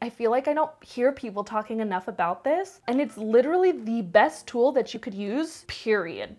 I feel like I don't hear people talking enough about this, and it's literally the best tool that you could use, period.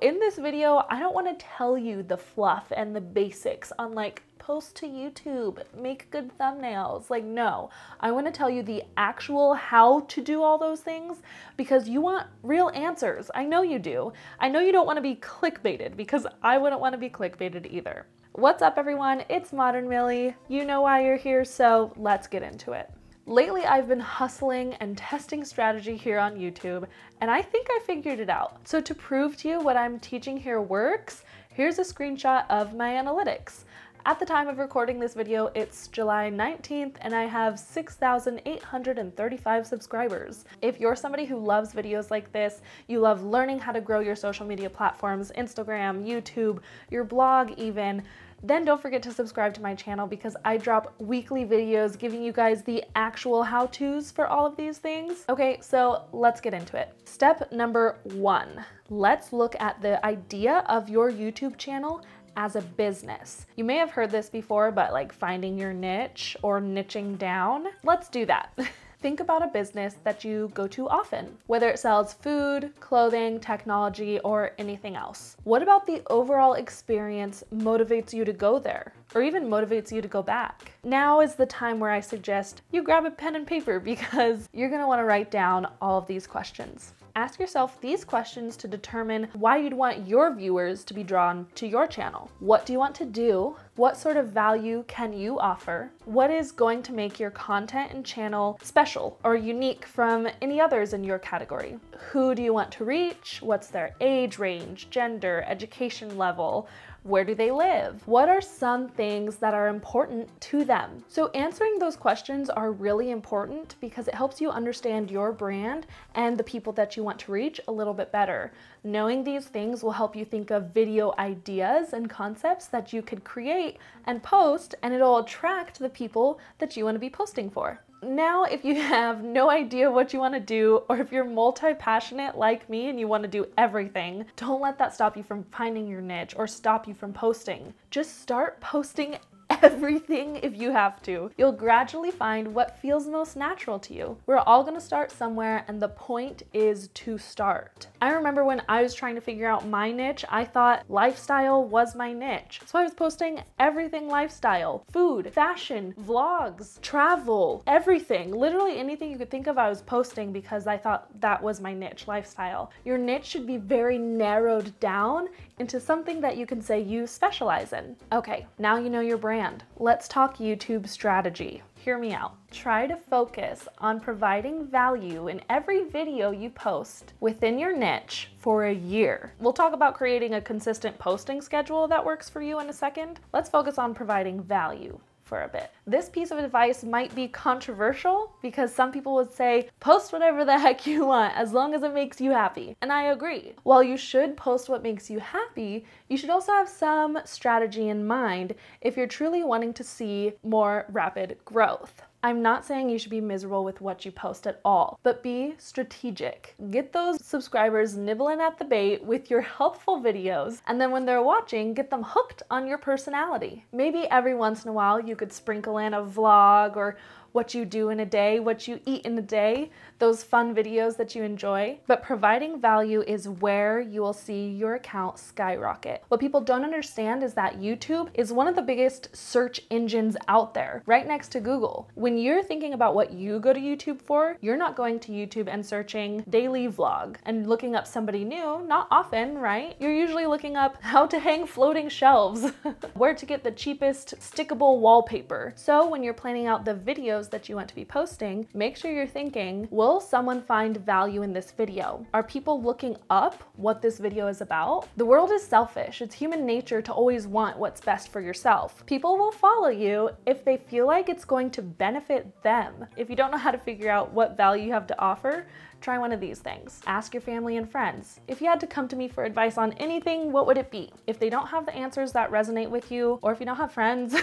In this video, I don't want to tell you the fluff and the basics on like post to YouTube, make good thumbnails. Like, no, I want to tell you the actual how to do all those things because you want real answers. I know you do. I know you don't want to be clickbaited because I wouldn't want to be clickbaited either. What's up, everyone? It's Modern Millie. You know why you're here, so let's get into it. Lately, I've been hustling and testing strategy here on YouTube, and I think I figured it out. So to prove to you what I'm teaching here works, here's a screenshot of my analytics. At the time of recording this video, it's July 19th, and I have 6,835 subscribers. If you're somebody who loves videos like this, you love learning how to grow your social media platforms, Instagram, YouTube, your blog even, then don't forget to subscribe to my channel because I drop weekly videos giving you guys the actual how-tos for all of these things. Okay, so let's get into it. Step number 1, let's look at the idea of your YouTube channel as a business. You may have heard this before, but like finding your niche or niching down, let's do that. Think about a business that you go to often, whether it sells food, clothing, technology, or anything else. What about the overall experience motivates you to go there, or even motivates you to go back? Now is the time where I suggest you grab a pen and paper because you're gonna wanna write down all of these questions. Ask yourself these questions to determine why you'd want your viewers to be drawn to your channel. What do you want to do? What sort of value can you offer? What is going to make your content and channel special or unique from any others in your category? Who do you want to reach? What's their age range, gender, education level? Where do they live? What are some things that are important to them? So answering those questions are really important because it helps you understand your brand and the people that you want to reach a little bit better. Knowing these things will help you think of video ideas and concepts that you could create and post, and it'll attract the people that you want to be posting for. Now, if you have no idea what you want to do, or if you're multi-passionate like me and you want to do everything, don't let that stop you from finding your niche or stop you from posting. Just start posting everything if you have to. You'll gradually find what feels most natural to you. We're all gonna start somewhere, and the point is to start. I remember when I was trying to figure out my niche, I thought lifestyle was my niche. So I was posting everything lifestyle, food, fashion, vlogs, travel, everything. Literally anything you could think of I was posting because I thought that was my niche, lifestyle. Your niche should be very narrowed down into something that you can say you specialize in. Okay, now you know your brand. Let's talk YouTube strategy. Hear me out. Try to focus on providing value in every video you post within your niche for a year. We'll talk about creating a consistent posting schedule that works for you in a second. Let's focus on providing value for a bit. This piece of advice might be controversial because some people would say, post whatever the heck you want as long as it makes you happy. And I agree. While you should post what makes you happy, you should also have some strategy in mind if you're truly wanting to see more rapid growth. I'm not saying you should be miserable with what you post at all, but be strategic. Get those subscribers nibbling at the bait with your helpful videos, and then when they're watching, get them hooked on your personality. Maybe every once in a while you could sprinkle in a vlog or what you do in a day, what you eat in a day, those fun videos that you enjoy. But providing value is where you will see your account skyrocket. What people don't understand is that YouTube is one of the biggest search engines out there, right next to Google. When you're thinking about what you go to YouTube for, you're not going to YouTube and searching daily vlog and looking up somebody new, not often, right? You're usually looking up how to hang floating shelves, where to get the cheapest stickable wallpaper. So when you're planning out the videos that you want to be posting, make sure you're thinking, will someone find value in this video? Are people looking up what this video is about? The world is selfish. It's human nature to always want what's best for yourself. People will follow you if they feel like it's going to benefit them. If you don't know how to figure out what value you have to offer, try one of these things. Ask your family and friends. If you had to come to me for advice on anything, what would it be? If they don't have the answers that resonate with you, or if you don't have friends,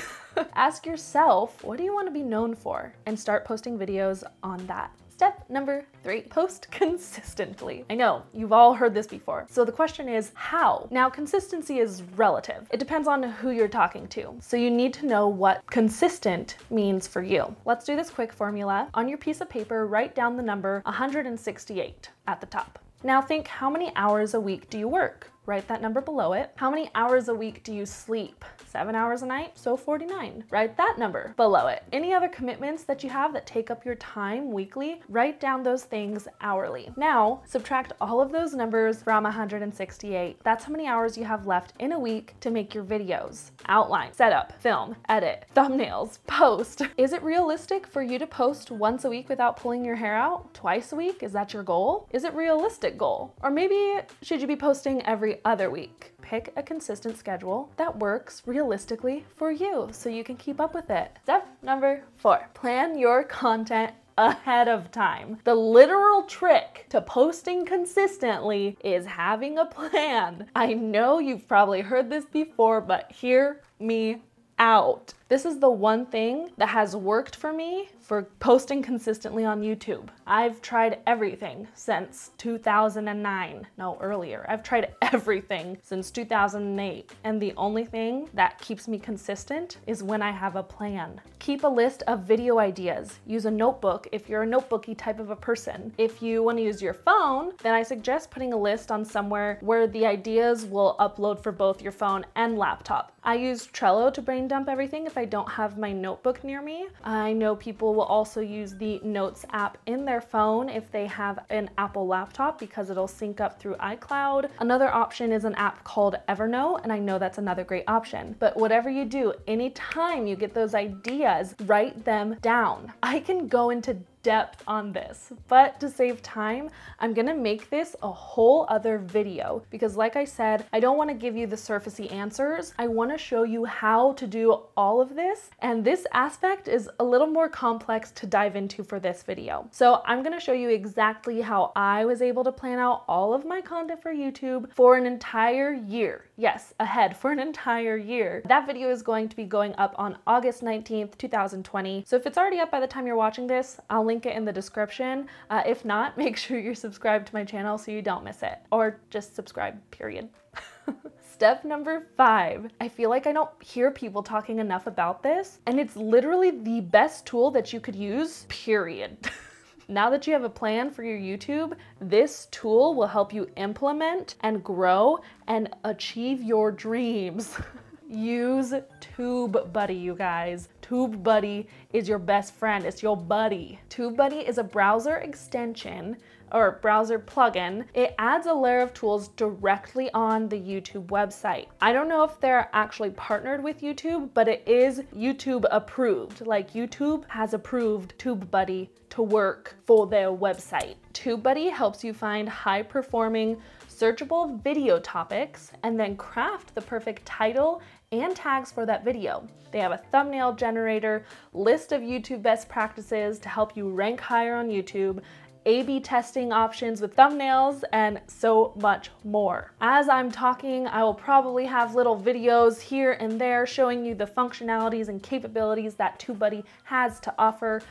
ask yourself, what do you want to be known for? planner and start posting videos on that. Step number 3, post consistently. I know, you've all heard this before. So the question is, how? Now, consistency is relative. It depends on who you're talking to. So you need to know what consistent means for you. Let's do this quick formula. On your piece of paper, write down the number 168 at the top. Now think, how many hours a week do you work? Write that number below it. How many hours a week do you sleep? 7 hours a night, so 49. Write that number below it. Any other commitments that you have that take up your time weekly, write down those things hourly. Now, subtract all of those numbers from 168. That's how many hours you have left in a week to make your videos. Outline, setup, film, edit, thumbnails, post. Is it realistic for you to post once a week without pulling your hair out? Twice a week? Is that your goal? Is it a realistic goal? Or maybe should you be posting every other week? Pick a consistent schedule that works realistically for you so you can keep up with it. Step number 4, plan your content ahead of time. The literal trick to posting consistently is having a plan. I know you've probably heard this before, but hear me out. This is the one thing that has worked for me for posting consistently on YouTube. I've tried everything since 2009, no, earlier. I've tried everything since 2008. And the only thing that keeps me consistent is when I have a plan. Keep a list of video ideas. Use a notebook if you're a notebooky type of a person. If you want to use your phone, then I suggest putting a list on somewhere where the ideas will upload for both your phone and laptop. I use Trello to brain dump everything if I don't have my notebook near me. I know people will also use the Notes app in their phone if they have an Apple laptop because it'll sync up through iCloud. Another option is an app called Evernote, and I know that's another great option. But whatever you do, anytime you get those ideas, write them down. I can go into depth on this, but to save time, I'm gonna make this a whole other video because like I said, I don't want to give you the surfacey answers. I want to show you how to do all of this, and this aspect is a little more complex to dive into for this video. So I'm gonna show you exactly how I was able to plan out all of my content for YouTube for an entire year. Yes, ahead for an entire year. That video is going to be going up on August 19th, 2020. So if it's already up by the time you're watching this, I'll link it in the description. If not, make sure you're subscribed to my channel so you don't miss it, or just subscribe, period. Step number 5. I feel like I don't hear people talking enough about this, and it's literally the best tool that you could use, period. Now that you have a plan for your YouTube, this tool will help you implement and grow and achieve your dreams. Use TubeBuddy, you guys. TubeBuddy is your best friend. It's your buddy. TubeBuddy is a browser extension or browser plugin. It adds a layer of tools directly on the YouTube website. I don't know if they're actually partnered with YouTube, but it is YouTube approved. Like YouTube has approved TubeBuddy to work for their website. TubeBuddy helps you find high-performing searchable video topics and then craft the perfect title and tags for that video. They have a thumbnail generator, list of YouTube best practices to help you rank higher on YouTube, A/B testing options with thumbnails, and so much more. As I'm talking, I will probably have little videos here and there showing you the functionalities and capabilities that TubeBuddy has to offer,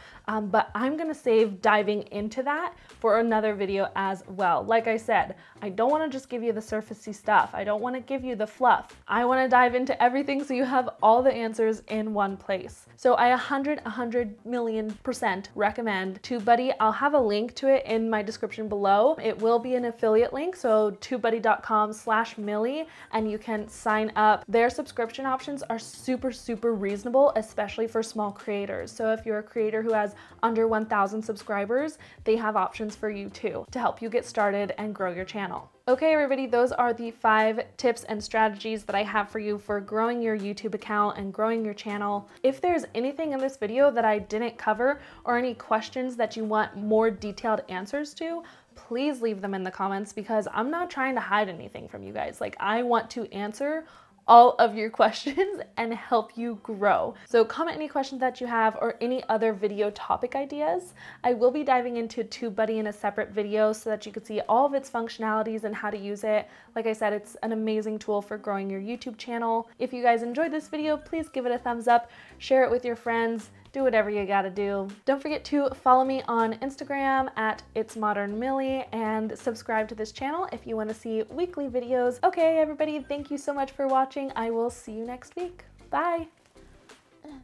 but I'm gonna save diving into that for another video as well. Like I said, I don't wanna just give you the surfacey stuff. I don't wanna give you the fluff. I wanna dive into everything so you have all the answers in one place. So I 100,000,000% recommend TubeBuddy. I'll have a link to it in my description below. It will be an affiliate link, so tubebuddy.com/Millie, and you can sign up. Their subscription options are super reasonable, especially for small creators. So if you're a creator who has under 1,000 subscribers, they have options for you too to help you get started and grow your channel. Okay, everybody, those are the 5 tips and strategies that I have for you for growing your YouTube account and growing your channel. If there's anything in this video that I didn't cover or any questions that you want more detailed answers to, please leave them in the comments because I'm not trying to hide anything from you guys. Like, I want to answer all of your questions and help you grow. So comment any questions that you have or any other video topic ideas. I will be diving into TubeBuddy in a separate video so that you can see all of its functionalities and how to use it. Like I said, it's an amazing tool for growing your YouTube channel. If you guys enjoyed this video, please give it a thumbs up, share it with your friends, do whatever you gotta do. Don't forget to follow me on Instagram at itsmodernmillie and subscribe to this channel if you want to see weekly videos. Okay, everybody, thank you so much for watching. I will see you next week. Bye.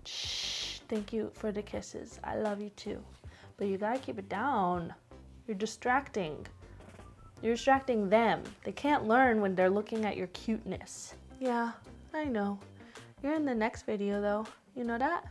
Shh, thank you for the kisses. I love you too. But you gotta keep it down. You're distracting. You're distracting them. They can't learn when they're looking at your cuteness. Yeah, I know. You're in the next video though. You know that?